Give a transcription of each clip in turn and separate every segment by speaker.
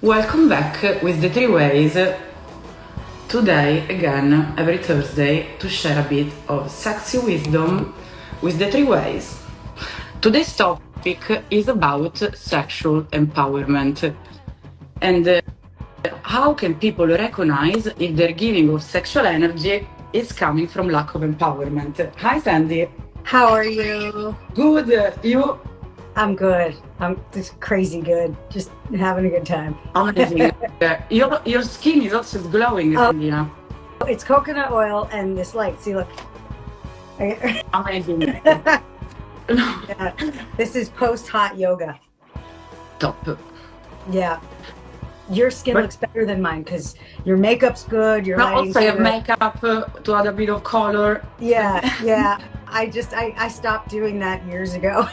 Speaker 1: Welcome back with the three ways. Today, again, every Thursday, to share a bit of sexy wisdom with the three ways. Today's topic is about sexual empowerment and how can people recognize if their giving of sexual energy is coming from lack of empowerment. Hi, Sandy.
Speaker 2: How are you?
Speaker 1: Good. You?
Speaker 2: I'm good. I'm just crazy good. Just having a good time.
Speaker 1: Amazing. Your skin is also glowing, Sandy.
Speaker 2: It's coconut oil and this light. See, look.
Speaker 1: Amazing.
Speaker 2: Yeah. This is post-hot yoga.
Speaker 1: Top.
Speaker 2: Yeah. Your skin looks better than mine because your makeup's good. Your lighting's
Speaker 1: Also, I have
Speaker 2: good.
Speaker 1: makeup to add a bit of color.
Speaker 2: Yeah. I stopped doing that years ago.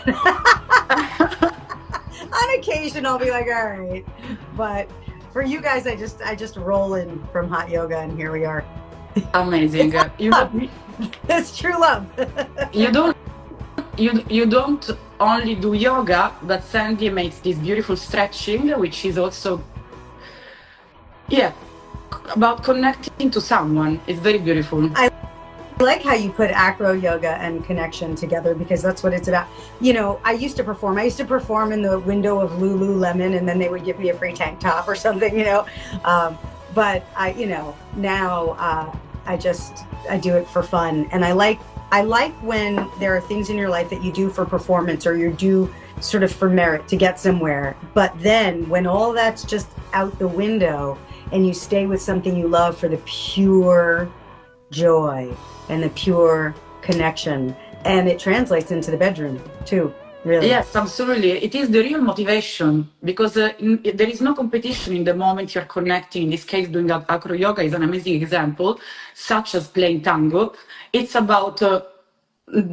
Speaker 2: On occasion, I'll be like, all right. But for you guys, I just roll in from hot yoga, and here we are.
Speaker 1: Amazing.
Speaker 2: It's true love.
Speaker 1: You don't only do yoga, but Sandy makes this beautiful stretching, which is also about connecting to someone. It's very beautiful.
Speaker 2: I like how you put acro yoga and connection together because that's what it's about. You know, I used to perform in the window of Lululemon, and then they would give me a free tank top or something, but now I do it for fun. And I like when there are things in your life that you do for performance or you do sort of for merit to get somewhere. But then when all that's just out the window and you stay with something you love for the pure joy and the pure connection, and it translates into the bedroom too, really.
Speaker 1: Yes, absolutely. It is the real motivation because there is no competition in the moment you're connecting. In this case, doing acro yoga is an amazing example, such as playing tango. It's about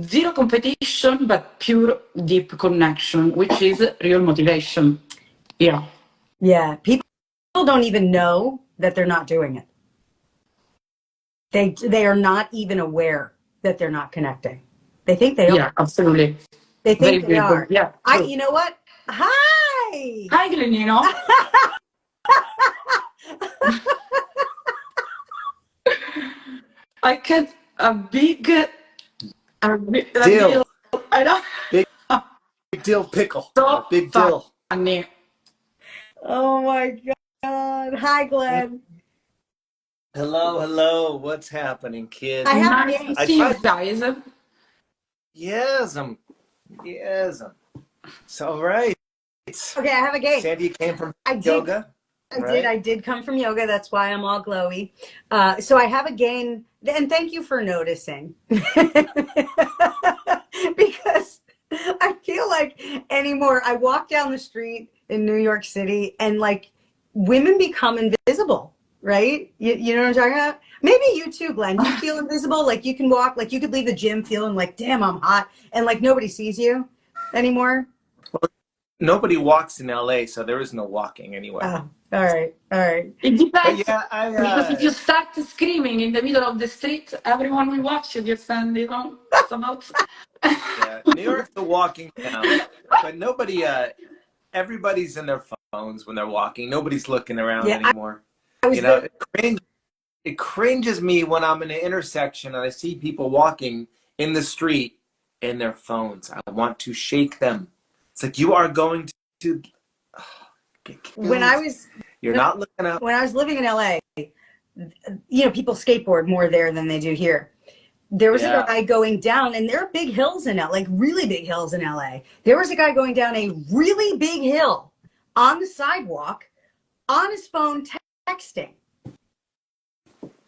Speaker 1: zero competition, but pure, deep connection, which is real motivation.
Speaker 2: Yeah, people don't even know that they're not doing it. They are not even aware that they're not connecting. They think they are.
Speaker 1: Yeah, absolutely.
Speaker 2: They think
Speaker 1: Very
Speaker 2: they are.
Speaker 1: Yeah.
Speaker 2: You know what? Hi.
Speaker 1: Hi, Glenino. I get a big
Speaker 3: deal.
Speaker 1: I know.
Speaker 3: Big deal pickle.
Speaker 1: So
Speaker 3: Big deal.
Speaker 1: Funny.
Speaker 2: Oh my God. Hi, Glenn.
Speaker 3: Hello. What's happening, kids?
Speaker 2: I have
Speaker 1: Nice to see you guys.
Speaker 3: Yes. It's all right.
Speaker 2: Okay, I have a game.
Speaker 3: Sandy came from yoga.
Speaker 2: I did come from yoga. That's why I'm all glowy. So I have a game, and thank you for noticing. Because I feel like anymore, I walk down the street in New York City and like women become invisible, right? You know what I'm talking about? Maybe you too, Glenn. You feel invisible? Like you can walk, like you could leave the gym feeling like, damn, I'm hot. And like nobody sees you anymore.
Speaker 3: Well, nobody walks in LA, so there is no walking anywhere.
Speaker 2: Oh, all right.
Speaker 1: It depends.
Speaker 3: Yeah,
Speaker 1: because if you start screaming in the middle of the street, everyone will watch you. You stand, it's about.
Speaker 3: Yeah, New York's a walking town, but nobody. Everybody's in their phones when they're walking. Nobody's looking around anymore. It cringes me when I'm in an intersection and I see people walking in the street in their phones. I want to shake them. It's like you are going to get killed. You're not looking out.
Speaker 2: When I was living in LA, people skateboard more there than they do here. There was a guy going down, and there are big hills in LA, like really big hills in LA. There was a guy going down a really big hill on the sidewalk on his phone texting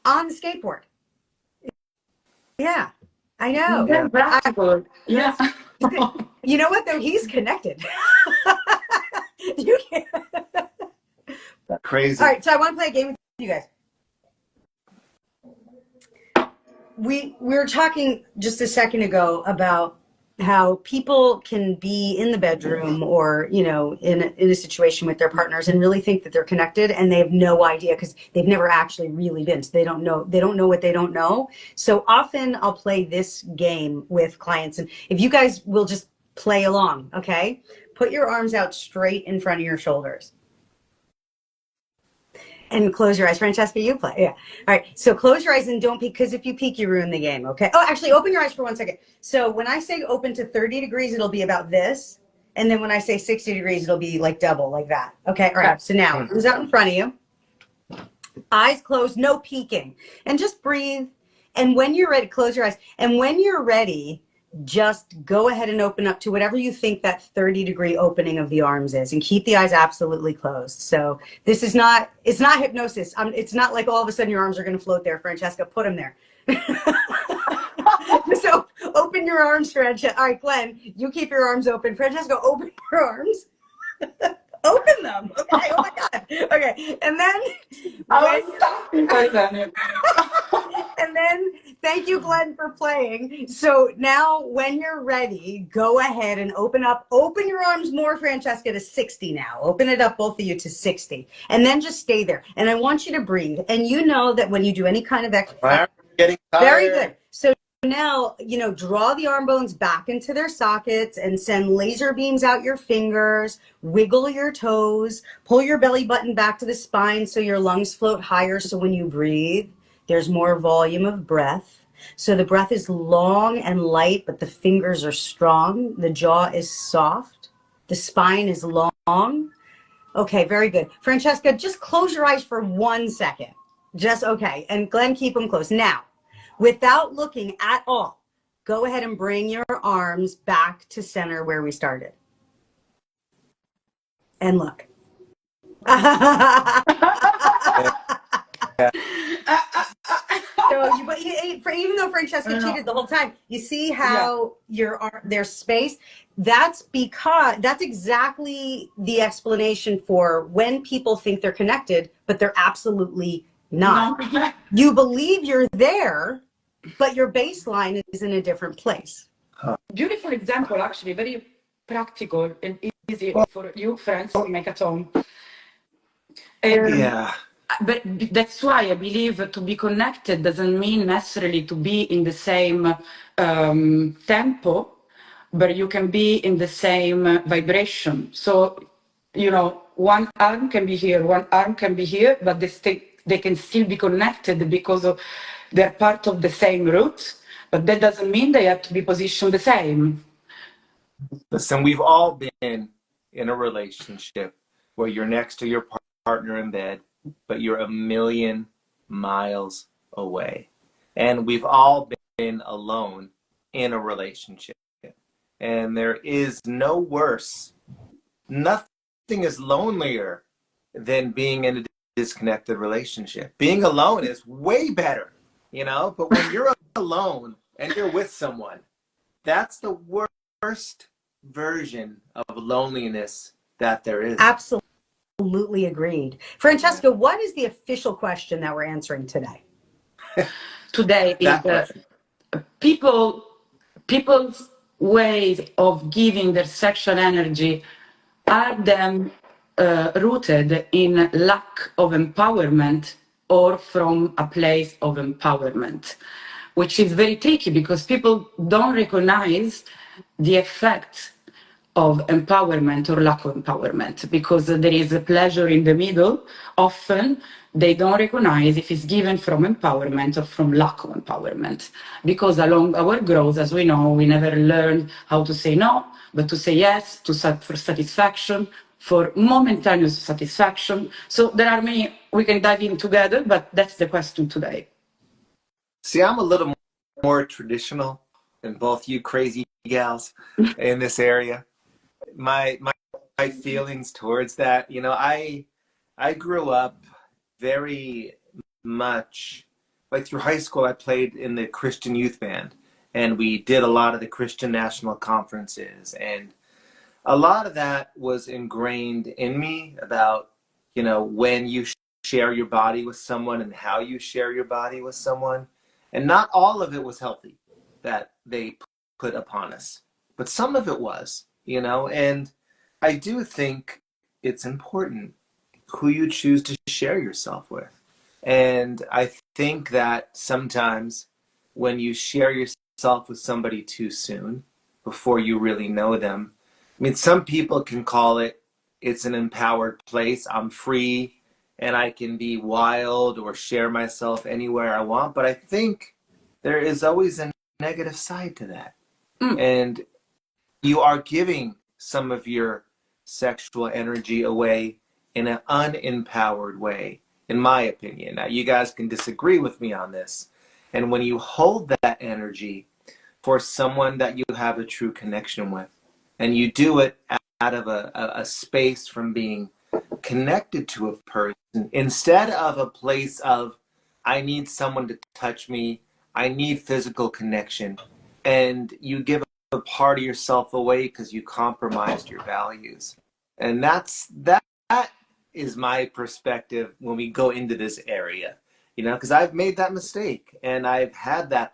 Speaker 2: on the skateboard. Yeah, I know.
Speaker 1: Yeah.
Speaker 2: You know what, though? He's connected. You can't.
Speaker 3: Crazy.
Speaker 2: All right, so I want to play a game with you guys. We were talking just a second ago about how people can be in the bedroom or, in a situation with their partners and really think that they're connected, and they have no idea because they've never actually really been. So they don't know what they don't know. So often I'll play this game with clients, and if you guys will just play along, okay? Put your arms out straight in front of your shoulders. And close your eyes. Francesca, you play. Yeah. All right. So close your eyes and don't peek, because if you peek, you ruin the game. Okay. Oh, actually, open your eyes for 1 second. So when I say open to 30 degrees, it'll be about this. And then when I say 60 degrees, it'll be like double, like that. Okay. All right. So now, who's out in front of you? Eyes closed, no peeking. And just breathe. And when you're ready, close your eyes. And when you're ready, just go ahead and open up to whatever you think that 30-degree opening of the arms is, and keep the eyes absolutely closed. So this is not, it's not hypnosis. It's not like all of a sudden your arms are going to float there. Francesca, put them there. So open your arms, Francesca. All right, Glenn, you keep your arms open. Francesca, open your arms. Open them. Okay. Oh my God. Okay. And then and then thank you, Glenn, for playing. So now when you're ready, go ahead and open your arms more, Francesca, to 60 now. Open it up, both of you, to 60. And then just stay there. And I want you to breathe. And you know that when you do any kind of exercise,
Speaker 3: Getting tired.
Speaker 2: very good. So now, draw the arm bones back into their sockets and send laser beams out your fingers, wiggle your toes, pull your belly button back to the spine so your lungs float higher. So when you breathe, there's more volume of breath. So the breath is long and light, but the fingers are strong. The jaw is soft. The spine is long. Okay, very good. Francesca, just close your eyes for 1 second. Just okay. And Glenn, keep them closed. Now, without looking at all, go ahead and bring your arms back to center where we started. And look. So, even though Francesca cheated the whole time, you see how there's space. That's exactly the explanation for when people think they're connected, but they're absolutely not. No. You believe you're there, but your baseline is in a different place.
Speaker 1: Beautiful example, actually, very practical and easy for you friends to make at home.
Speaker 3: Yeah.
Speaker 1: But that's why I believe to be connected doesn't mean necessarily to be in the same tempo, but you can be in the same vibration. So, one arm can be here, one arm can be here, but they can still be connected because they're part of the same root, but that doesn't mean they have to be positioned the same.
Speaker 3: Listen, we've all been in a relationship where you're next to your partner in bed, but you're a million miles away. And we've all been alone in a relationship. And there is no worse, nothing is lonelier than being in a disconnected relationship. Being alone is way better, but when you're alone and you're with someone, that's the worst version of loneliness that there is.
Speaker 2: Absolutely agreed. Francesca, what is the official question that we're answering today?
Speaker 1: Today is people's ways of giving their sexual energy, are them rooted in lack of empowerment or from a place of empowerment, which is very tricky because people don't recognize the effect of empowerment or lack of empowerment, because there is a pleasure in the middle. Often they don't recognize if it's given from empowerment or from lack of empowerment, because along our growth, as we know, we never learned how to say no, but to say yes, for satisfaction, for momentaneous satisfaction. So there are many, we can dive in together, but that's the question today.
Speaker 3: See, I'm a little more traditional than both you crazy gals in this area. My feelings towards that, I grew up very much, like through high school, I played in the Christian youth band, and we did a lot of the Christian national conferences, and a lot of that was ingrained in me about, when you share your body with someone and how you share your body with someone. And not all of it was healthy that they put upon us, but some of it was, and I do think it's important who you choose to share yourself with. And I think that sometimes when you share yourself with somebody too soon, before you really know them, some people can call it's an empowered place. I'm free and I can be wild or share myself anywhere I want. But I think there is always a negative side to that. And you are giving some of your sexual energy away in an unempowered way, in my opinion. Now, you guys can disagree with me on this. And when you hold that energy for someone that you have a true connection with, and you do it out of a space from being connected to a person, instead of a place of, I need someone to touch me, I need physical connection, and you give a part of yourself away because you compromised your values. And that is my perspective when we go into this area, you know, because I've made that mistake, and I've had that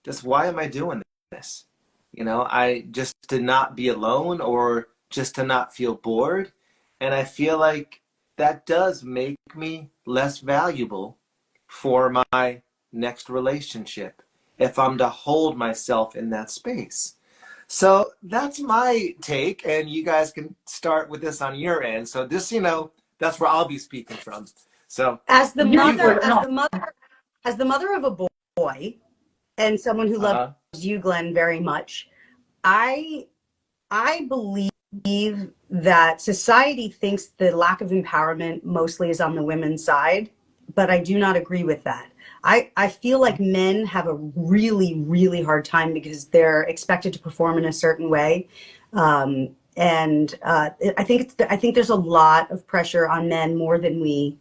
Speaker 3: just, why am I doing this? You know, I just to not be alone, or just to not feel bored. And I feel like that does make me less valuable for my next relationship if I'm to hold myself in that space. So that's my take, and you guys can start with this on your end. So this, you know, that's where I'll be speaking from. So
Speaker 2: As the
Speaker 1: Beautiful.
Speaker 2: mother,
Speaker 1: No.
Speaker 2: as the mother of a boy, and someone who loves you, Glenn, very much, I believe that society thinks the lack of empowerment mostly is on the women's side, but I do not agree with that. I feel like men have a really, really hard time because they're expected to perform in a certain way. I think there's a lot of pressure on men more than we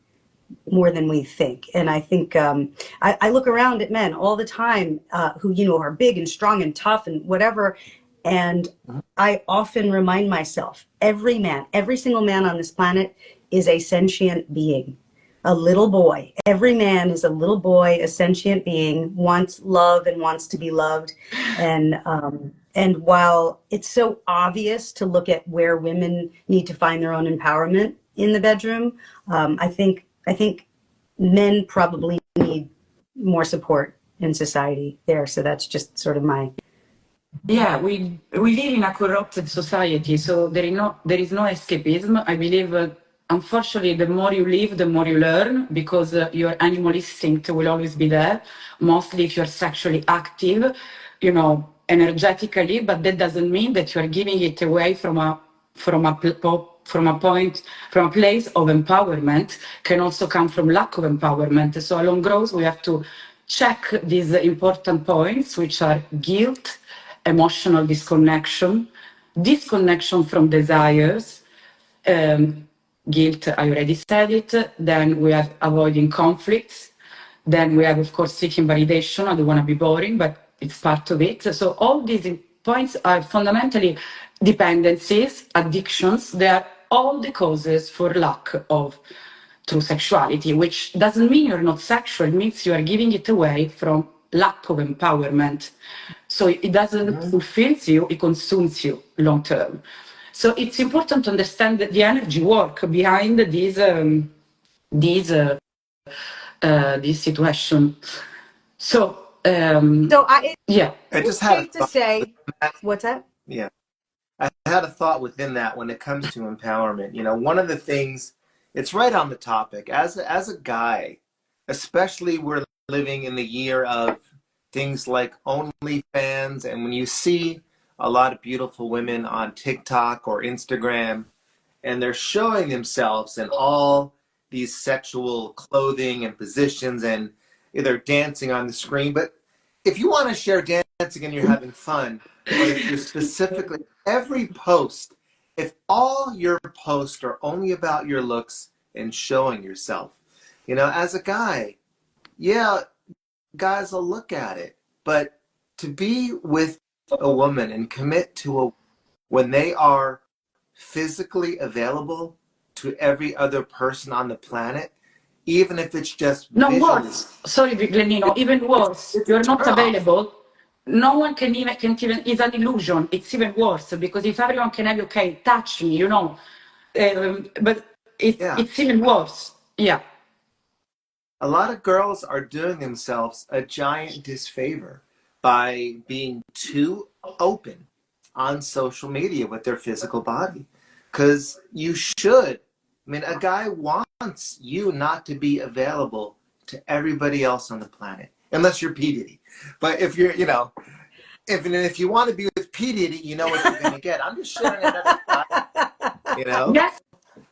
Speaker 2: think. And I think I look around at men all the time who, you know, are big and strong and tough and whatever. And I often remind myself, every man, every single man on this planet is a sentient being, a little boy. Every man is a little boy, a sentient being, wants love and wants to be loved. And while it's so obvious to look at where women need to find their own empowerment in the bedroom, I think men probably need more support in society there. So that's just sort of my.
Speaker 1: Yeah, we live in a corrupted society, so there is no escapism. I believe, unfortunately, the more you live, the more you learn, because your animal instinct will always be there. Mostly, if you're sexually active, you know, energetically, but that doesn't mean that you are giving it away from a place of empowerment. Can also come from lack of empowerment. So along growth, we have to check these important points, which are guilt, emotional disconnection from desires, guilt, I already said it. Then we have avoiding conflicts. Then we have, of course, seeking validation. I don't want to be boring, but it's part of it. So all these points are fundamentally dependencies, addictions. They are all the causes for lack of true sexuality, which doesn't mean you're not sexual. It means you are giving it away from lack of empowerment. So it doesn't fulfill you, it consumes you long term. So it's important to understand the energy work behind this situation. So yeah,
Speaker 3: I just
Speaker 2: it's
Speaker 3: had a
Speaker 2: safe to
Speaker 3: thought.
Speaker 2: say, what's that?
Speaker 3: Yeah, I had a thought within that when it comes to empowerment. You know, one of the things, it's right on the topic. As a guy, especially, we're living in the year of things like OnlyFans, and when you see a lot of beautiful women on TikTok or Instagram, and they're showing themselves in all these sexual clothing and positions, and they're dancing on the screen. But if you want to share dancing and you're having fun, but if you're specifically, every post, if all your posts are only about your looks and showing yourself, you know, as a guy, yeah, guys will look at it. But to be with a woman and commit to a, when they are physically available to every other person on the planet, even if it's just
Speaker 1: no
Speaker 3: visually,
Speaker 1: worse. Sorry, Glenino, even worse.
Speaker 3: it's a
Speaker 1: You're not
Speaker 3: turn off.
Speaker 1: available. No one can even, it's an illusion. It's even worse, because if everyone can have, okay, touch me, you know, but it's even worse. Yeah.
Speaker 3: A lot of girls are doing themselves a giant disfavor by being too open on social media with their physical body. Because you should. I mean, a guy wants wants you not to be available to everybody else on the planet, unless you're P. Diddy. But if you're, you know, if you want to be with P. Diddy, you know what you're going to get. I'm just sharing another thought, you know?
Speaker 1: Yes.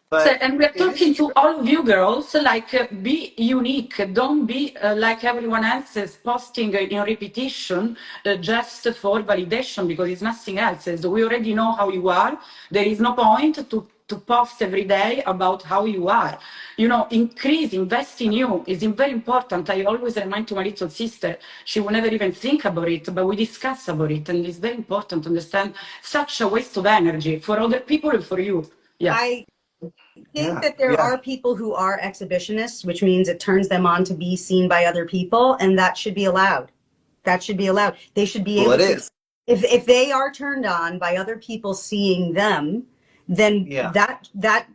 Speaker 3: But
Speaker 1: And we're talking to all of you girls, like, be unique. Don't be like everyone else is posting in repetition just for validation, because it's nothing else. As we already know how you are. There is no point to post every day about how you are. You know, invest in you is very important. I always remind to my little sister, she will never even think about it, but we discuss about it. And it's very important to understand such a waste of energy for other people and for you. Yeah.
Speaker 2: I think that there are people who are exhibitionists, which means it turns them on to be seen by other people, and that should be allowed. That should be allowed. They should be able to. If they are turned on by other people seeing them, then that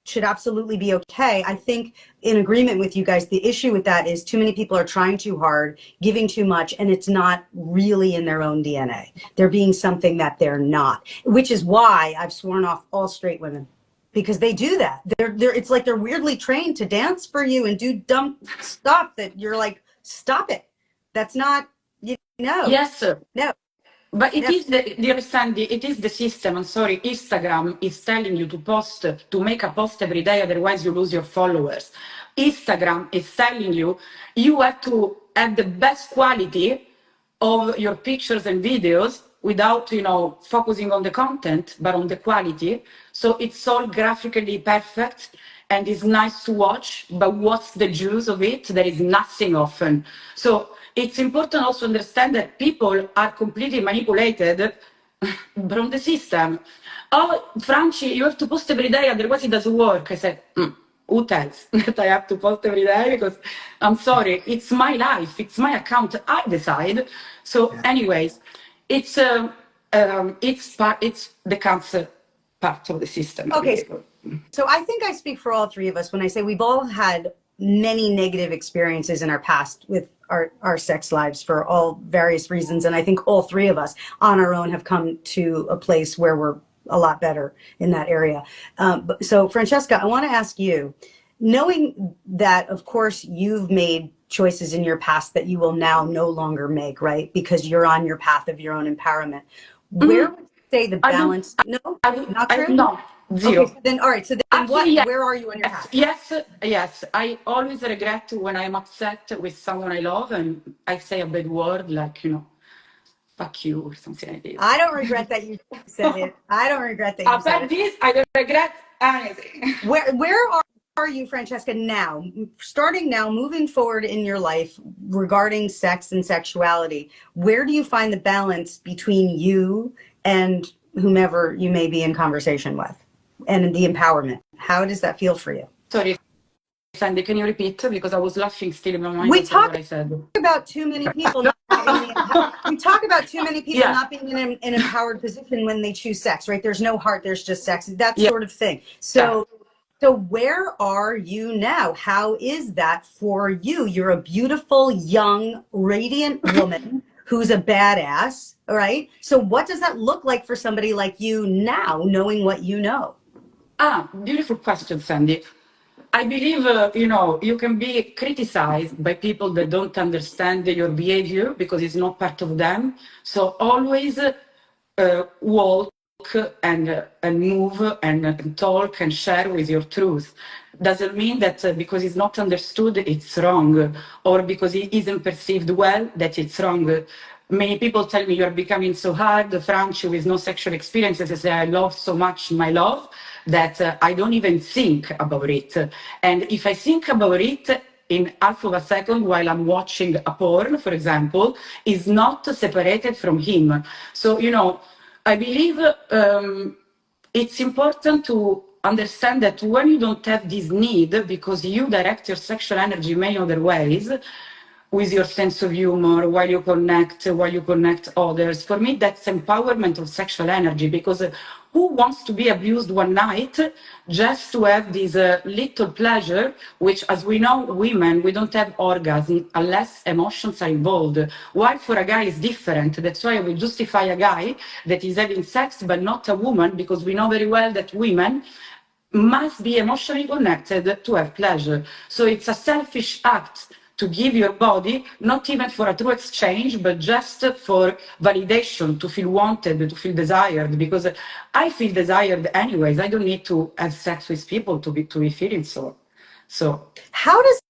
Speaker 2: should absolutely be okay. I think in agreement with you guys, the issue with that is too many people are trying too hard, giving too much, and it's not really in their own DNA. They're being something that they're not, which is why I've sworn off all straight women. Because they do that. It's like they're weirdly trained to dance for you and do dumb stuff that you're like, stop it. That's not, you know.
Speaker 1: Yes, sir.
Speaker 2: No.
Speaker 1: But it is do you understand? It is the system. I'm sorry. Instagram is telling you to make a post every day, otherwise you lose your followers. Instagram is telling you have to have the best quality of your pictures and videos without, you know, focusing on the content, but on the quality. So it's all graphically perfect and it's nice to watch, but what's the juice of it? There is nothing often. So it's important also to understand that people are completely manipulated from the system. Oh, Franci, you have to post every day, otherwise it doesn't work. I said, who tells that I have to post every day? Because I'm sorry, it's my life, it's my account, I decide. So anyways, it's becomes part of the system.
Speaker 2: Okay, so I think I speak for all three of us when I say we've all had many negative experiences in our past with our sex lives for all various reasons. And I think all three of us on our own have come to a place where we're a lot better in that area. So Francesca, I want to ask you, knowing that, of course, you've made choices in your past that you will now no longer make, right? Because you're on your path of your own empowerment. Where would you say the balance? Not true?
Speaker 1: No, zero.
Speaker 2: Okay, so then, all right. So then
Speaker 1: Actually,
Speaker 2: where are you on your path?
Speaker 1: Yes. I always regret when I'm upset with someone I love and I say a bad word like, you know, fuck you or something like this.
Speaker 2: I don't regret that you said it. I don't regret that you said it.
Speaker 1: This, I don't regret anything.
Speaker 2: Where are you, Francesca, now? Starting now, moving forward in your life regarding sex and sexuality, where do you find the balance between you and whomever you may be in conversation with and the empowerment? How does that feel for you?
Speaker 1: Sorry, Sandy, can you repeat? Because I was laughing still in my mind.
Speaker 2: We talk
Speaker 1: I said.
Speaker 2: about too many people not being in an empowered position when they choose sex, right? There's no heart, there's just sex, that sort of thing. So where are you now? How is that for you? You're a beautiful, young, radiant woman who's a badass, all right? So what does that look like for somebody like you now, knowing what you know?
Speaker 1: Beautiful question, Sandy. I believe, you can be criticized by people that don't understand your behavior because it's not part of them. So always walk and move and talk and share with your truth. Doesn't mean that because it's not understood, it's wrong, or because it isn't perceived well, that it's wrong. Many people tell me you're becoming so hard, Franci, with no sexual experiences. I say I love so much my love that I don't even think about it. And if I think about it in half of a second while I'm watching a porn, for example, is not separated from him. So, I believe it's important to understand that when you don't have this need, because you direct your sexual energy many other ways, with your sense of humor, while you connect others. For me, that's empowerment of sexual energy, because who wants to be abused one night just to have this little pleasure, which, as we know, women, we don't have orgasm unless emotions are involved. While for a guy is different. That's why we justify a guy that is having sex, but not a woman, because we know very well that women must be emotionally connected to have pleasure. So it's a selfish act to give your body, not even for a true exchange, but just for validation, to feel wanted, to feel desired, because I feel desired anyways. I don't need to have sex with people to be feeling so. So
Speaker 2: how does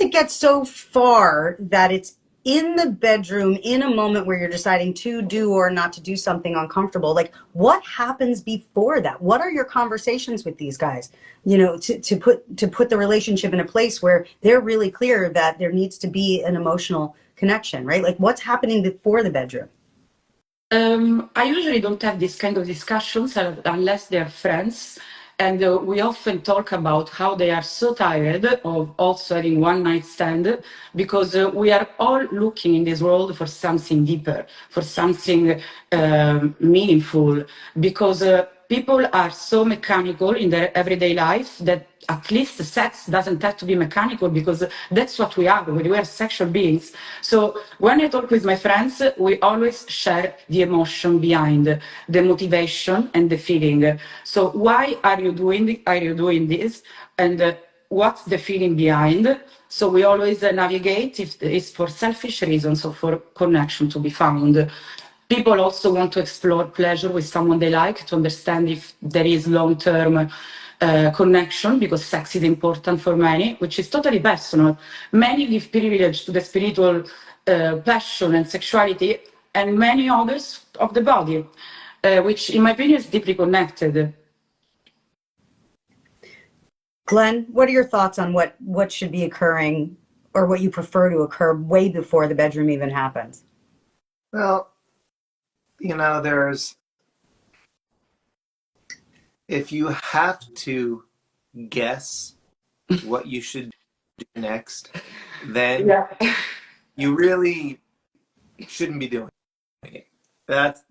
Speaker 2: it get so far that it's in the bedroom in a moment where you're deciding to do or not to do something uncomfortable? Like, what happens before that? What are your conversations with these guys, you know, to put the relationship in a place where they're really clear that there needs to be an emotional connection, right? Like, what's happening before the bedroom?
Speaker 1: I usually don't have this kind of discussions unless they're friends. And we often talk about how they are so tired of also having one night stand, because we are all looking in this world for something deeper, for something meaningful, because people are so mechanical in their everyday life that at least sex doesn't have to be mechanical, because that's what we are. We are sexual beings. So when I talk with my friends, we always share the emotion behind, the motivation and the feeling. So why are you doing this? And what's the feeling behind? So we always navigate if it's for selfish reasons or for connection to be found. People also want to explore pleasure with someone they like, to understand if there is long-term connection, because sex is important for many, which is totally personal. Many give privilege to the spiritual passion and sexuality, and many others of the body, which in my opinion is deeply connected.
Speaker 2: Glenn, what are your thoughts on what should be occurring, or what you prefer to occur way before the bedroom even happens?
Speaker 3: Well, you know, if you have to guess what you should do next, then
Speaker 1: Yeah.
Speaker 3: you really shouldn't be doing it. That's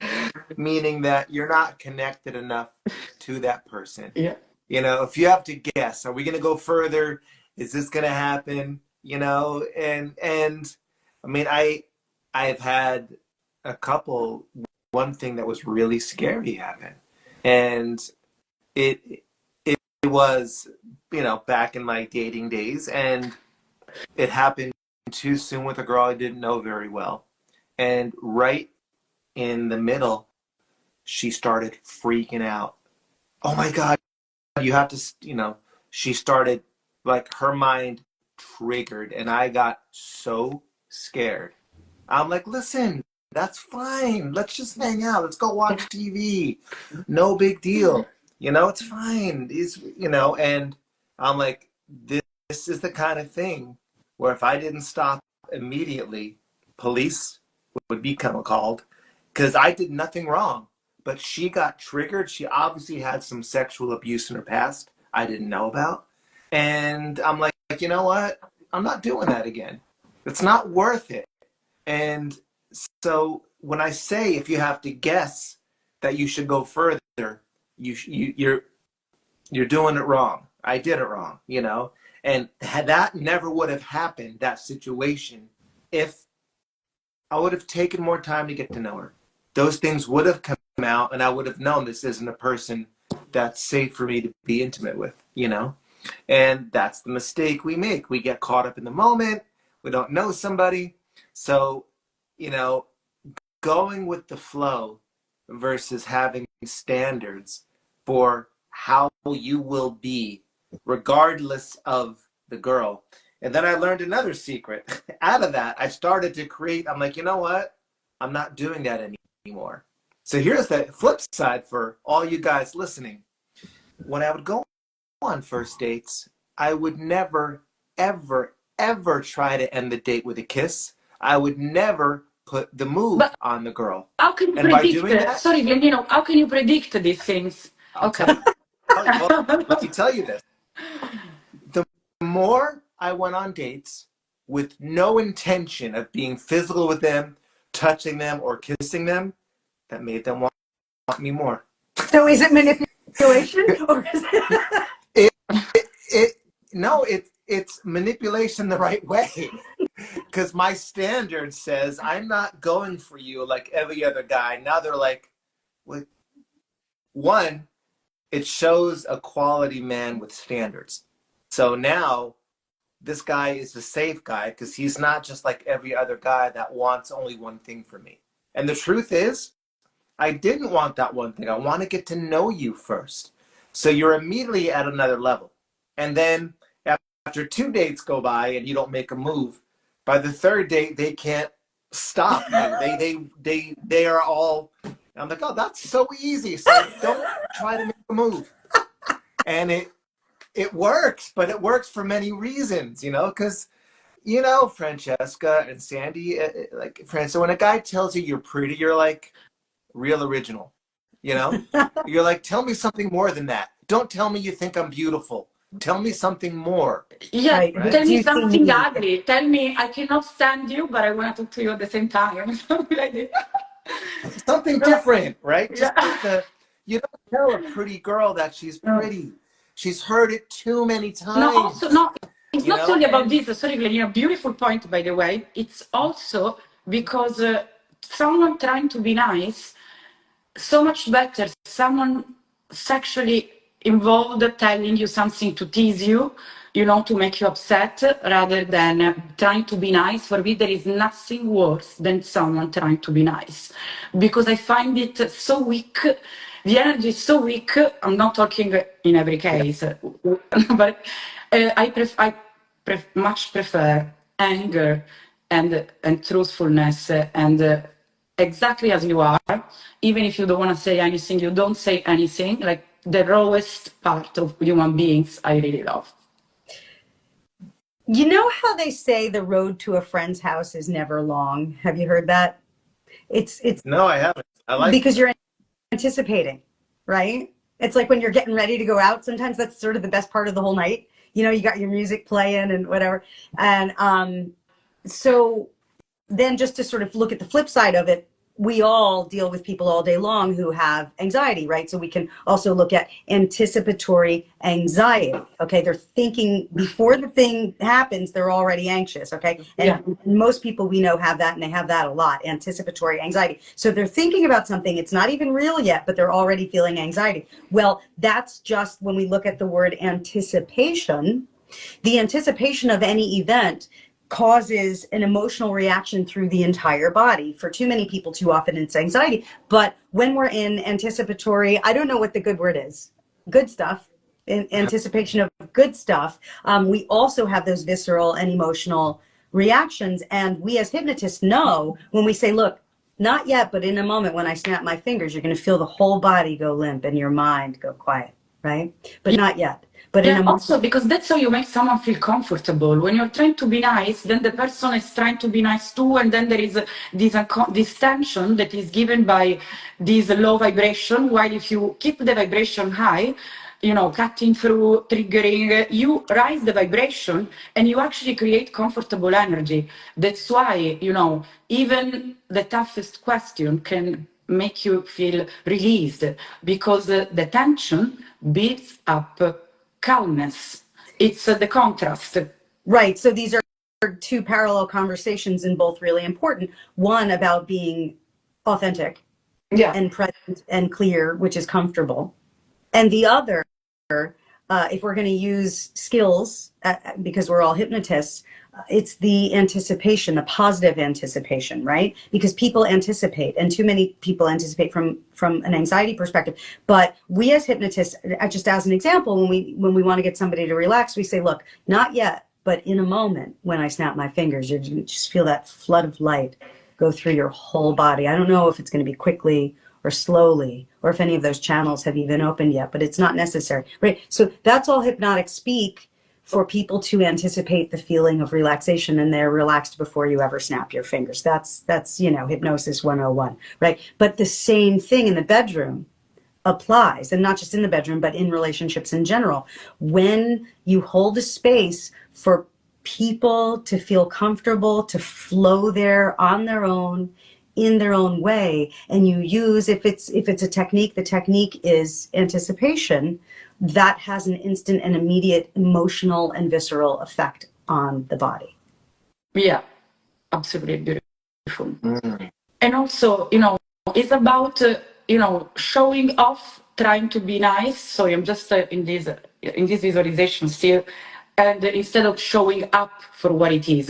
Speaker 3: meaning that you're not connected enough to that person.
Speaker 1: Yeah.
Speaker 3: You know, if you have to guess, are we going to go further? Is this going to happen? You know, and I mean, I've had a couple. One thing that was really scary happen, and it it was, you know, back in my dating days, and it happened too soon with a girl I didn't know very well, and right in the middle, she started freaking out. Oh my God, you have to, you know, she started, like, her mind triggered, and I got so scared. I'm like, listen, that's fine. Let's just hang out. Let's go watch TV. No big deal. You know, it's fine. You know, and I'm like, this is the kind of thing where if I didn't stop immediately, police would become called, because I did nothing wrong. But she got triggered. She obviously had some sexual abuse in her past I didn't know about. And I'm like, you know what? I'm not doing that again. It's not worth it. And so when I say if you have to guess that you should go further, you're doing it wrong. I did it wrong, you know. And that never would have happened, that situation, if I would have taken more time to get to know her. Those things would have come out, and I would have known this isn't a person that's safe for me to be intimate with, you know. And that's the mistake we make. We get caught up in the moment. We don't know somebody. So, you know, going with the flow versus having standards for how you will be, regardless of the girl. And then I learned another secret. Out of that, I started to create, I'm like, you know what? I'm not doing that anymore. So here's the flip side for all you guys listening. When I would go on first dates, I would never, ever, ever try to end the date with a kiss. I would never put the move
Speaker 1: But
Speaker 3: on the girl.
Speaker 1: how can you
Speaker 3: And by
Speaker 1: predict?
Speaker 3: doing that,
Speaker 1: Sorry, Glendino, how can you predict these things?
Speaker 3: I'll
Speaker 1: Okay.
Speaker 3: tell you. Well, let me tell you this. The more I went on dates with no intention of being physical with them, touching them, or kissing them, that made them want me more.
Speaker 2: So is it manipulation, or is it?
Speaker 3: It, it no, it's manipulation the right way. Because my standard says I'm not going for you like every other guy. Now they're like, well, one, it shows a quality man with standards. So now this guy is a safe guy because he's not just like every other guy that wants only one thing from me. And the truth is, I didn't want that one thing. I want to get to know you first. So you're immediately at another level. And then after 2 dates go by and you don't make a move, by the third date, they can't stop you. They are all, I'm like, oh, that's so easy. So don't try to make a move. And it works, but it works for many reasons, because, Francesca and Sandy, like, Francesca, when a guy tells you you're pretty, you're like, real original, You're like, tell me something more than that. Don't tell me you think I'm beautiful. Tell me something more.
Speaker 1: Yeah,
Speaker 2: Right.
Speaker 1: tell
Speaker 2: Do
Speaker 1: me
Speaker 2: you see
Speaker 1: something
Speaker 2: me?
Speaker 1: ugly. Tell me I cannot stand you, but I want to talk to you at the same time. Something like that.
Speaker 3: Something different, right? Just
Speaker 1: Yeah.
Speaker 3: you don't tell a pretty girl that she's pretty. She's heard it too many
Speaker 1: No, also,
Speaker 3: times.
Speaker 1: no, it's not only about this. Sorry, Glenn, beautiful point, by the way. It's also because someone trying to be nice, so much better someone sexually involved telling you something to tease you, to make you upset, rather than trying to be nice. For me, there is nothing worse than someone trying to be nice, because I find it so weak. The energy is so weak. I'm not talking in every case, but I much prefer anger and truthfulness and exactly as you are. Even if you don't want to say anything, you don't say anything. Like the rawest part of human beings, I really love.
Speaker 2: You know how they say the road to a friend's house is never long? Have you heard that? It's
Speaker 3: No, I haven't. I like
Speaker 2: because you're anticipating, right? It's like when you're getting ready to go out. Sometimes that's sort of the best part of the whole night. You got your music playing and whatever. And so then just to sort of look at the flip side of it, we all deal with people all day long who have anxiety, right? So we can also look at anticipatory anxiety. Okay, they're thinking before the thing happens, they're already anxious. Okay, and most people we know have that, and they have that a lot, anticipatory anxiety. So they're thinking about something, it's not even real yet, but they're already feeling anxiety. Well, that's just when we look at the word anticipation. The anticipation of any event causes an emotional reaction through the entire body. For too many people, too often it's anxiety. But when we're in anticipatory, I don't know what the good word is, good stuff, in anticipation of good stuff, we also have those visceral and emotional reactions. And we as hypnotists know when we say, look, not yet, but in a moment when I snap my fingers, you're going to feel the whole body go limp and your mind go quiet, right? But not yet. But in a moment.
Speaker 1: Also, because that's how you make someone feel comfortable. When you're trying to be nice, then the person is trying to be nice too, and then there is this tension that is given by this low vibration. While if you keep the vibration high, cutting through, triggering, you rise the vibration and you actually create comfortable energy. That's why, even the toughest question can make you feel released, because the tension builds up calmness. It's the contrast.
Speaker 2: Right. So these are two parallel conversations and both really important. One about being authentic and present and clear, which is comfortable. And the other, if we're going to use skills, because we're all hypnotists, it's the anticipation, the positive anticipation, right? Because people anticipate, and too many people anticipate from an anxiety perspective. But we as hypnotists, just as an example, when we want to get somebody to relax, we say, look, not yet, but in a moment when I snap my fingers, you just feel that flood of light go through your whole body. I don't know if it's going to be quickly or slowly, or if any of those channels have even opened yet, but it's not necessary, right? So that's all hypnotic speak for people to anticipate the feeling of relaxation, and they're relaxed before you ever snap your fingers. That's Hypnosis 101, right? But the same thing in the bedroom applies, and not just in the bedroom, but in relationships in general. When you hold a space for people to feel comfortable, to flow there on their own, in their own way, and you use, if it's a technique, the technique is anticipation, that has an instant and immediate emotional and visceral effect on the body.
Speaker 1: Yeah, absolutely beautiful. And also, it's about, showing off trying to be nice. So I'm just in this visualization still, and instead of showing up for what it is.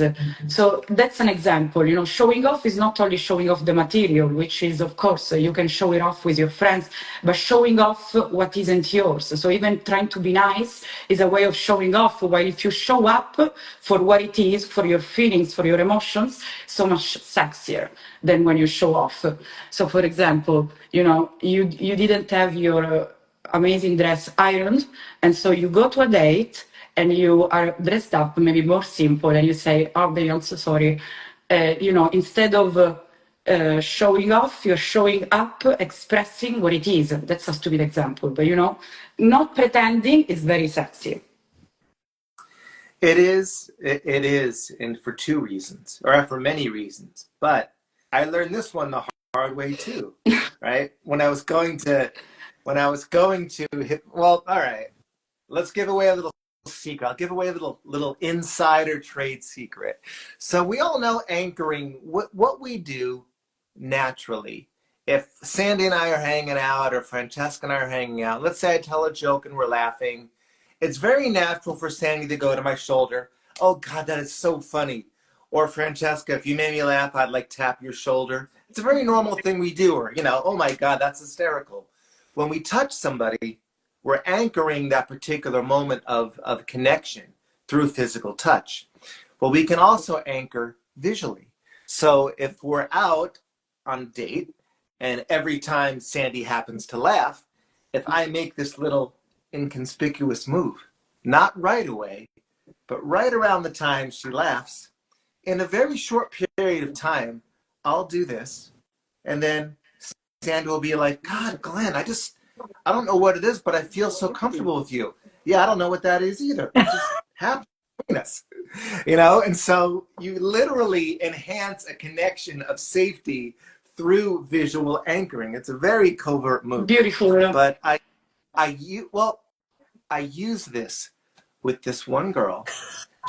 Speaker 1: So that's an example. You know, showing off is not only showing off the material, which is, of course, you can show it off with your friends, but showing off what isn't yours. So even trying to be nice is a way of showing off, while if you show up for what it is, for your feelings, for your emotions, so much sexier than when you show off. So for example, you know, you didn't have your amazing dress ironed, and so you go to a date and you are dressed up, maybe more simple, and you say, oh, baby, I'm so sorry. You know, instead of showing off, you're showing up, expressing what it is. That's a stupid example, but you know, not pretending is very sexy.
Speaker 3: It is, and for two reasons, or for many reasons. But I learned this one the hard way too, right? When I was going to well, all right, let's give away a little secret. I'll give away a little insider trade secret. So we all know anchoring, what we do naturally. If Sandy and I are hanging out, or Francesca and I are hanging out, let's say I tell a joke and we're laughing, it's very natural for Sandy to go to my shoulder. Oh God, that is so funny. Or Francesca, if you made me laugh, I'd like tap your shoulder. It's a very normal thing we do. Or, you know, oh my God, that's hysterical. When we touch somebody, we're anchoring that particular moment of connection through physical touch. Well, we can also anchor visually. So if we're out on a date, and every time Sandy happens to laugh, if I make this little inconspicuous move, not right away, but right around the time she laughs, in a very short period of time, I'll do this. And then Sandy will be like, God, Glenn, I don't know what it is, but I feel so comfortable with you. Yeah, I don't know what that is either. It just happened between us, you know? And so you literally enhance a connection of safety through visual anchoring. It's a very covert move.
Speaker 1: Beautiful.
Speaker 3: But I use this with this one girl.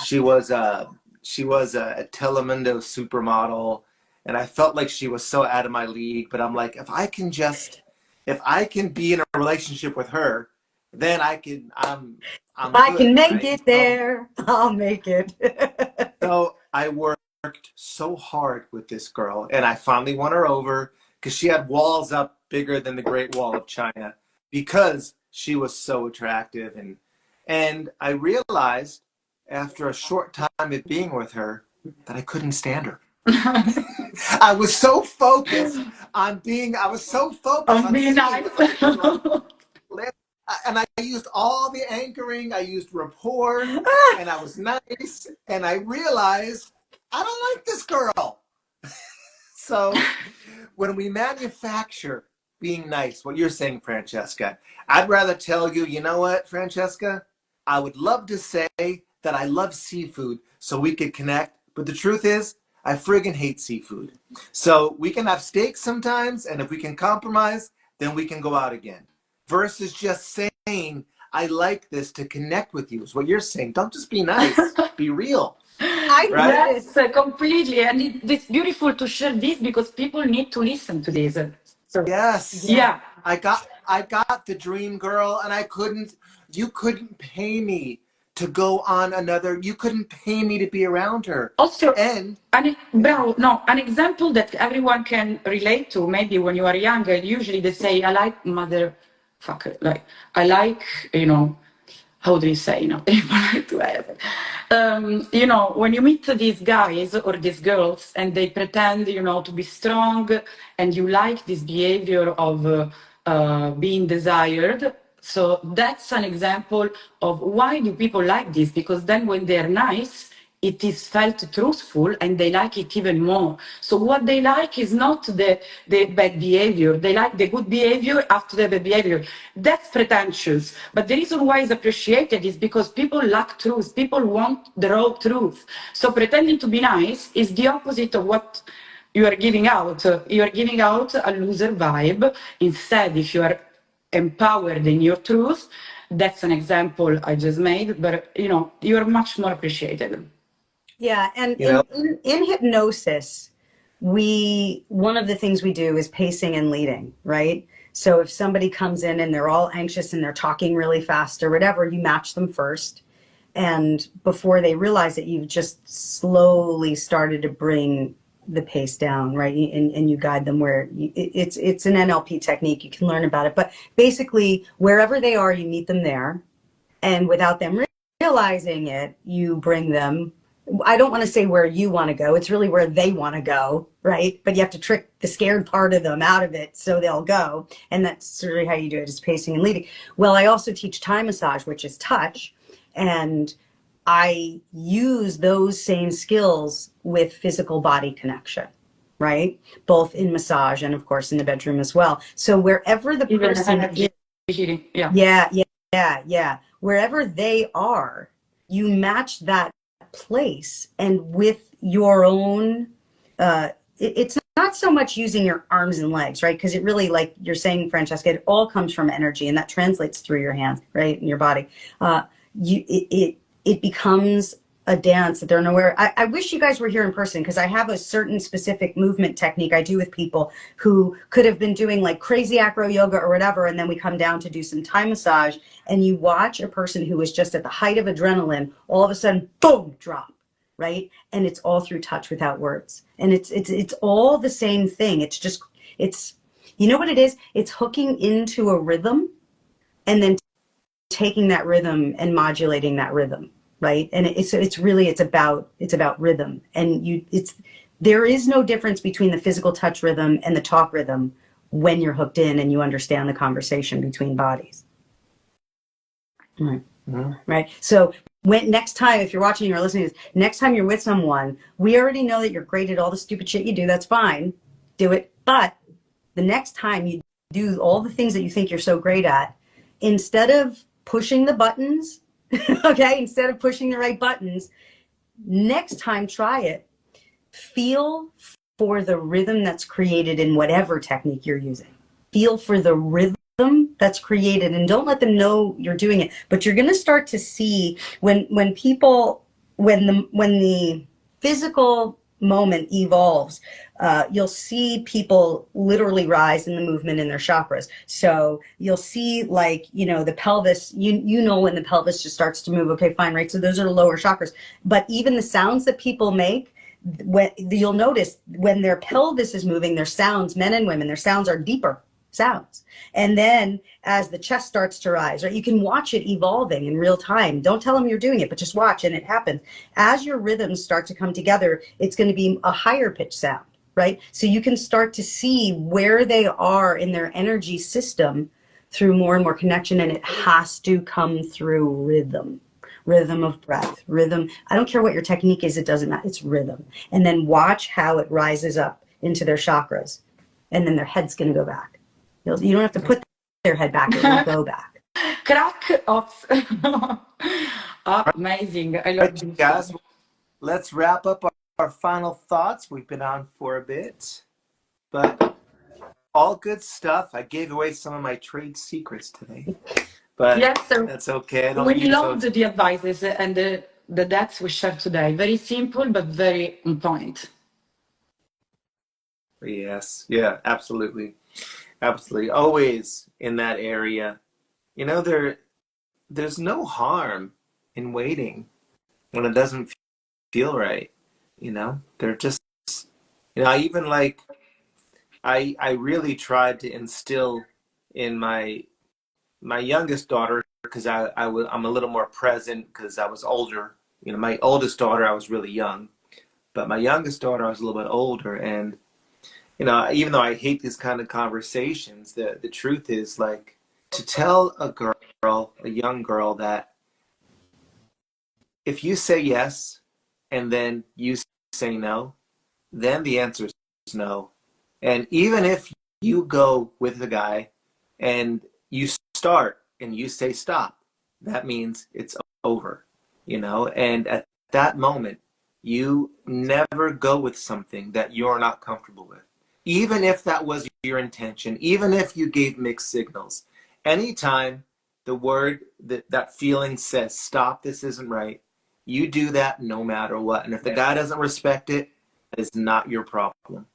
Speaker 3: She was a Telemundo supermodel, and I felt like she was so out of my league. But I'm like, if I can be in a relationship with her, then I'm
Speaker 2: If I
Speaker 3: good,
Speaker 2: can make
Speaker 3: right?
Speaker 2: it there, I'll make it.
Speaker 3: So I worked so hard with this girl, and I finally won her over because she had walls up bigger than the Great Wall of China because she was so attractive. And I realized after a short time of being with her that I couldn't stand her. I was so focused on being
Speaker 1: Nice.
Speaker 3: and I used all the anchoring, I used rapport, and I was nice, and I realized I don't like this girl. So when we manufacture being nice, what you're saying, Francesca, I'd rather tell you, you know what, Francesca, I would love to say that I love seafood so we could connect, but the truth is, I friggin' hate seafood. So we can have steak sometimes, and if we can compromise, then we can go out again. Versus just saying, I like this to connect with you, is what you're saying. Don't just be nice, be real.
Speaker 2: I
Speaker 3: Right?
Speaker 2: noticed.
Speaker 1: Yes, completely. And it's beautiful to share this because people need to listen to this. So,
Speaker 3: Yes.
Speaker 1: yeah.
Speaker 3: I got the dream girl, and you couldn't pay me to go on you couldn't pay me to be around her.
Speaker 1: Also,
Speaker 3: And
Speaker 1: an example that everyone can relate to, maybe when you are younger, usually they say, I like motherfucker, like, I like, you know, how do you say, you know, you know, when you meet these guys or these girls and they pretend, you know, to be strong and you like this behavior of being desired. So that's an example of why do people like this? Because then when they're nice, it is felt truthful and they like it even more. So what they like is not the bad behavior. They like the good behavior after the bad behavior. That's pretentious. But the reason why it's appreciated is because people lack truth. People want the raw truth. So pretending to be nice is the opposite of what you are giving out. You are giving out a loser vibe. Instead, if you are empowered in your truth, that's an example I just made, but you know, you're much more appreciated.
Speaker 2: Yeah, and
Speaker 3: you know,
Speaker 2: in hypnosis, one of the things we do is pacing and leading, right? So if somebody comes in and they're all anxious and they're talking really fast or whatever, you match them first. And before they realize it, you've just slowly started to bring the pace down, right? And you guide them where it's an NLP technique. You can learn about it. But basically, wherever they are, you meet them there. And without them realizing it, you bring them. I don't want to say where you want to go. It's really where they want to go, right? But you have to trick the scared part of them out of it so they'll go. And that's really how you do it, is pacing and leading. Well, I also teach Thai massage, which is touch. And I use those same skills with physical body connection, right? Both in massage and, of course, in the bedroom as well. So wherever the person is, yeah. Wherever they are, you match that place, and with your own, it's not so much using your arms and legs, right? Because it really, like you're saying, Francesca, it all comes from energy, and that translates through your hands, right, in your body. It becomes a dance that they're nowhere. I wish you guys were here in person, because I have a certain specific movement technique I do with people who could have been doing like crazy acro yoga or whatever, and then we come down to do some Thai massage, and you watch a person who is just at the height of adrenaline all of a sudden, boom, drop, right? And it's all through touch without words. And it's all the same thing. It's you know what it is? It's hooking into a rhythm and then taking that rhythm and modulating that rhythm, right? And it's about rhythm. And there is no difference between the physical touch rhythm and the talk rhythm when you're hooked in and you understand the conversation between bodies. Right. Mm-hmm. Right. So next time, if you're watching or listening to this, next time you're with someone, we already know that you're great at all the stupid shit you do. That's fine. Do it. But the next time you do all the things that you think you're so great at, instead of pushing the buttons, okay, instead of pushing the right buttons, next time try it. Feel for the rhythm that's created in whatever technique you're using. Feel for the rhythm that's created, and don't let them know you're doing it. But you're going to start to see when the physical moment evolves, you'll see people literally rise in the movement in their chakras. So you'll see, like, the pelvis, when the pelvis just starts to move. Okay, fine, right? So those are the lower chakras. But even the sounds that people make, you'll notice when their pelvis is moving, their sounds, men and women, their sounds are deeper sounds. And then as the chest starts to rise, right, you can watch it evolving in real time. Don't tell them you're doing it, but just watch, and it happens. As your rhythms start to come together, it's going to be a higher pitch sound, right? So you can start to see where they are in their energy system through more and more connection, and it has to come through rhythm of breath, rhythm. I don't care what your technique is, it doesn't matter. It's rhythm. And then watch how it rises up into their chakras, and then their head's going to go back. You don't have to put their head back, it will go back.
Speaker 1: Crack off. Amazing. I love
Speaker 3: it. Guys, let's wrap up our final thoughts. We've been on for a bit, but all good stuff. I gave away some of my trade secrets today, but yes, so that's okay.
Speaker 1: We loved the advices and the depths we shared today. Very simple, but very on point.
Speaker 3: Yes. Yeah, absolutely. Absolutely. Always in that area. There's no harm in waiting when it doesn't feel right. They're just, I even I really tried to instill in my youngest daughter, because I'm a little more present because I was older. My oldest daughter, I was really young, but my youngest daughter, I was a little bit older. And even though I hate these kind of conversations, the truth is, like, to tell a young girl that if you say yes and then you say no, then the answer is no. And even if you go with the guy and you start and you say stop, that means it's over, and at that moment, you never go with something that you're not comfortable with. Even if that was your intention, even if you gave mixed signals, anytime the word, that feeling says, stop, this isn't right, you do that no matter what. And if the guy doesn't respect it, that is not your problem,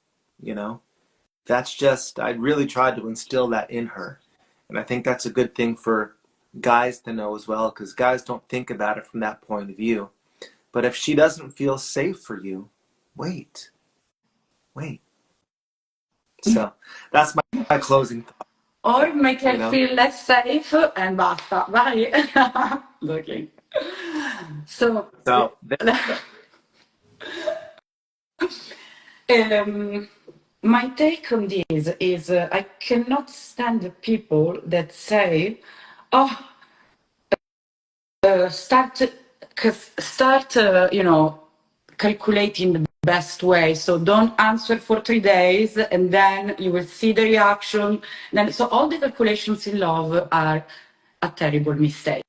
Speaker 3: That's just, I really tried to instill that in her. And I think that's a good thing for guys to know as well, because guys don't think about it from that point of view. But if she doesn't feel safe for you, wait. So that's my closing thought.
Speaker 1: Or make her
Speaker 3: You know?
Speaker 1: feel less safe and basta, vai. Looking. So,
Speaker 3: So
Speaker 1: my take on this is I cannot stand the people that say, oh, start, calculating the best way. So don't answer for 3 days, and then you will see the reaction. Then, so all the calculations in love are a terrible mistake.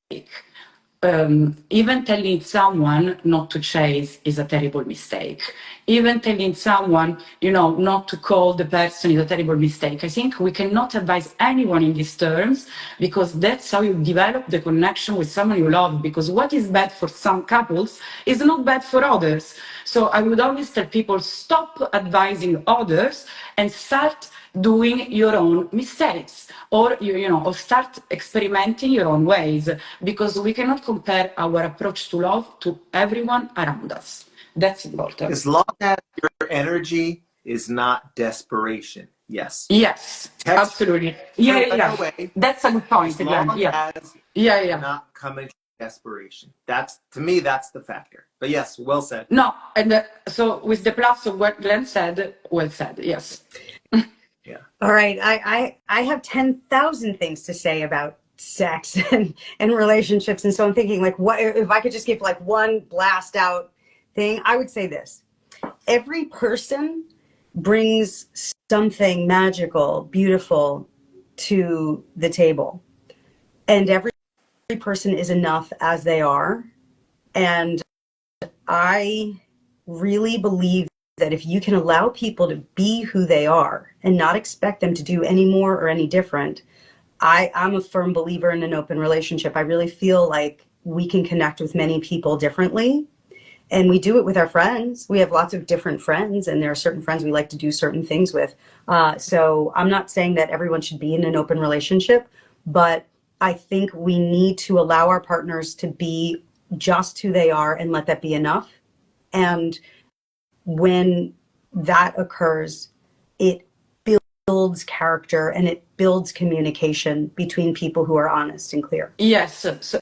Speaker 1: Even telling someone not to chase is a terrible mistake. Even telling someone, not to call the person is a terrible mistake. I think we cannot advise anyone in these terms, because that's how you develop the connection with someone you love. Because what is bad for some couples is not bad for others. So I would always tell people, stop advising others and start doing your own mistakes, or or start experimenting your own ways, because we cannot compare our approach to love to everyone around us. That's important.
Speaker 3: as long as your energy is not desperation, yes.
Speaker 1: Yes,
Speaker 3: Text
Speaker 1: absolutely. Yeah,
Speaker 3: right
Speaker 1: yeah.
Speaker 3: away,
Speaker 1: That's a good point,
Speaker 3: as
Speaker 1: Glenn.
Speaker 3: long
Speaker 1: Yeah.
Speaker 3: as
Speaker 1: Yeah,
Speaker 3: you're
Speaker 1: yeah.
Speaker 3: not coming to desperation. That's, to me, that's the factor. But yes, well said.
Speaker 1: No, and so with the plus of what Glenn said, well said, yes.
Speaker 3: Yeah.
Speaker 2: All right. I have 10,000 things to say about sex and relationships. And so I'm thinking, like, what if I could just give like one blast out thing? I would say this: every person brings something magical, beautiful to the table. And every person is enough as they are. And I really believe that if you can allow people to be who they are and not expect them to do any more or any different, I'm a firm believer in an open relationship. I really feel like we can connect with many people differently. And we do it with our friends. We have lots of different friends, and there are certain friends we like to do certain things with. So I'm not saying that everyone should be in an open relationship, but I think we need to allow our partners to be just who they are and let that be enough. And when that occurs, it builds character and it builds communication between people who are honest and clear.
Speaker 1: Yes, so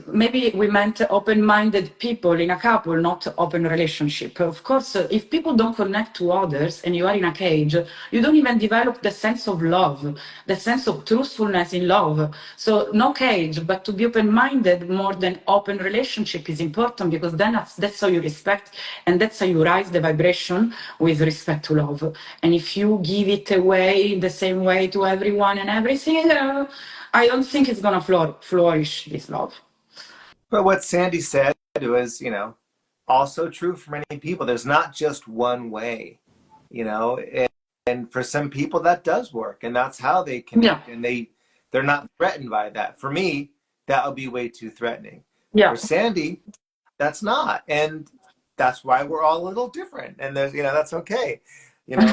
Speaker 1: maybe we meant open-minded people in a couple, not open relationship. Of course, if people don't connect to others and you are in a cage, you don't even develop the sense of love, the sense of truthfulness in love. So no cage, but to be open-minded more than open relationship is important, because then that's how you respect, and that's how you rise the vibration with respect to love. And if you give it away the same way to everyone and everything, I don't think it's going to flourish, this love.
Speaker 3: But what Sandy said was, also true for many people. There's not just one way, and for some people that does work, and that's how they connect, and they're not threatened by that. For me, that would be way too threatening.
Speaker 1: Yeah.
Speaker 3: For Sandy, that's not, and that's why we're all a little different, and there's, that's okay,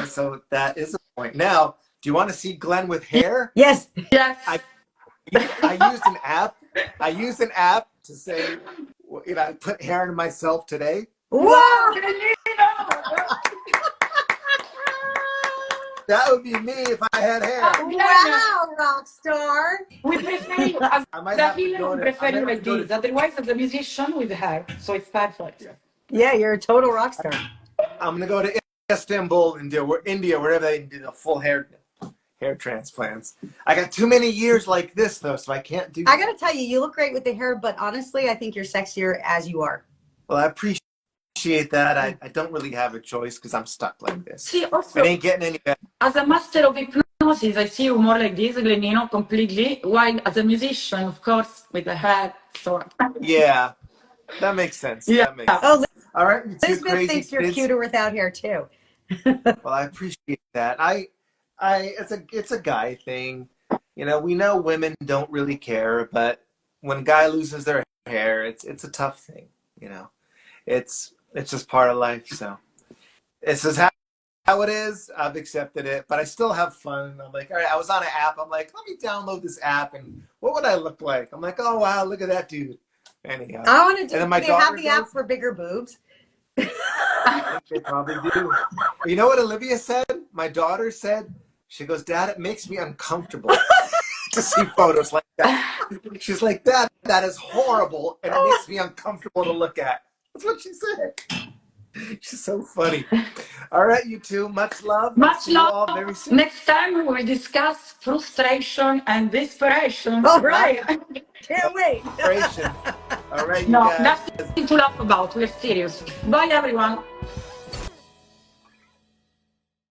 Speaker 3: so that is a point. Now, do you want to see Glenn with hair?
Speaker 2: Yes.
Speaker 1: Yes.
Speaker 3: I used an app. I used an app to say, I put hair in myself today.
Speaker 2: Wow.
Speaker 3: That would be me if I had hair.
Speaker 2: Wow, rock star.
Speaker 1: We prefer you as
Speaker 3: I might
Speaker 1: the
Speaker 3: have to
Speaker 1: healer,
Speaker 3: go
Speaker 1: we
Speaker 3: to-
Speaker 1: prefer
Speaker 3: I might
Speaker 1: you
Speaker 3: have
Speaker 1: like
Speaker 3: to go
Speaker 1: this.
Speaker 3: to-
Speaker 1: Otherwise, as a musician with hair, so it's perfect.
Speaker 2: Yeah, you're a total rock star.
Speaker 3: I'm gonna go to Istanbul and India, wherever they do the full hair transplants. I got too many years like this though, so I can't do.
Speaker 2: I gotta tell you, you look great with the hair, but honestly, I think you're sexier as you are.
Speaker 3: Well, I appreciate that. I don't really have a choice because I'm stuck like this.
Speaker 1: See, also,
Speaker 3: It ain't getting any better.
Speaker 1: as a master of hypnosis, I see you more like this, Glenino, completely. While as a musician, of course, with the hair, so.
Speaker 3: Yeah, that makes sense.
Speaker 1: Yeah.
Speaker 3: That makes sense.
Speaker 2: Oh,
Speaker 3: All right, you two
Speaker 2: Elizabeth
Speaker 3: crazy
Speaker 2: thinks you're
Speaker 3: kids.
Speaker 2: cuter without hair too.
Speaker 3: Well, I appreciate that. It's a guy thing. We know women don't really care, but when a guy loses their hair, it's a tough thing. It's just part of life. So this is how how it is. I've accepted it, but I still have fun. I'm like, all right, I was on an app. I'm like, let me download this app, and what would I look like? I'm like, oh wow, look at that dude. Anyhow,
Speaker 2: I want to do.
Speaker 3: and then my
Speaker 2: They
Speaker 3: daughter
Speaker 2: have the app
Speaker 3: goes,
Speaker 2: for bigger boobs.
Speaker 3: I think they probably do. You know what Olivia said? My daughter said, she goes, Dad, it makes me uncomfortable to see photos like that. She's like, Dad, that is horrible, and it makes me uncomfortable to look at. That's what she said. She's so funny. All right, you two, much love. I'll
Speaker 1: Much
Speaker 3: see you all
Speaker 1: love.
Speaker 3: very soon.
Speaker 1: Next time we will discuss frustration and desperation.
Speaker 2: All right. Can't wait.
Speaker 3: All right, you
Speaker 1: No,
Speaker 3: guys.
Speaker 1: nothing to laugh about. We're serious. Bye, everyone.